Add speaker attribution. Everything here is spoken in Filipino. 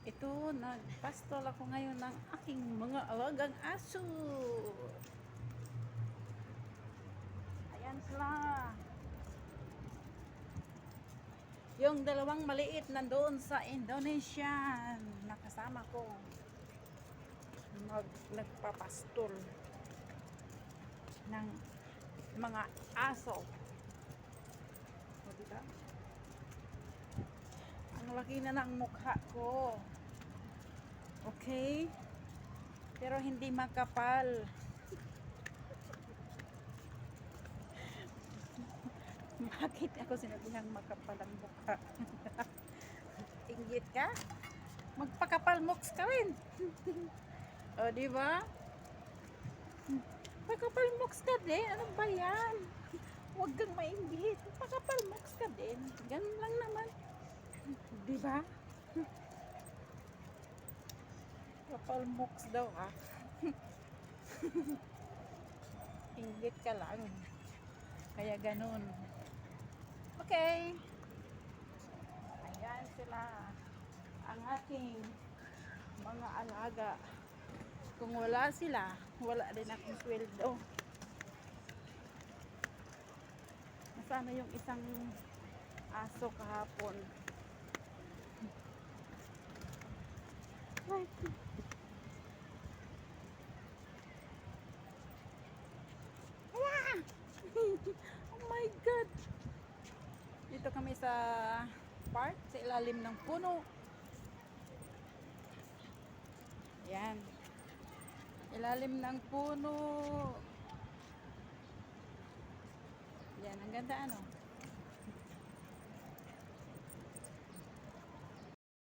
Speaker 1: Ito, nagpastol ako ngayon ng aking mga alagang aso. Ayan sila. Yung dalawang maliit nandoon sa Indonesia. Nakasama ko. Nagpapastol ng mga aso. O, diba? Ang laki na ng mukha ko. Okay? Pero hindi makapal. Bakit ako sinabihang makapal ang mukha? Inggit ka? Magpakapal moks ka rin. O, diba? Pakapal moks ka din. Ano ba yan? Huwag kang mainggit. Pakapal moks ka din. Ganun lang naman. Diba? Kapal moks daw ha. Inggit ka lang. Kaya ganun. Okay. Ayan sila. Ang aking mga alaga. Kung wala sila, wala din akong sweldo. Nasaan na yung isang aso kahapon? Right. Oh my God! Dito kami sa park, sa ilalim ng puno. Yan. Ilalim ng puno. Yan, ang ganda ano.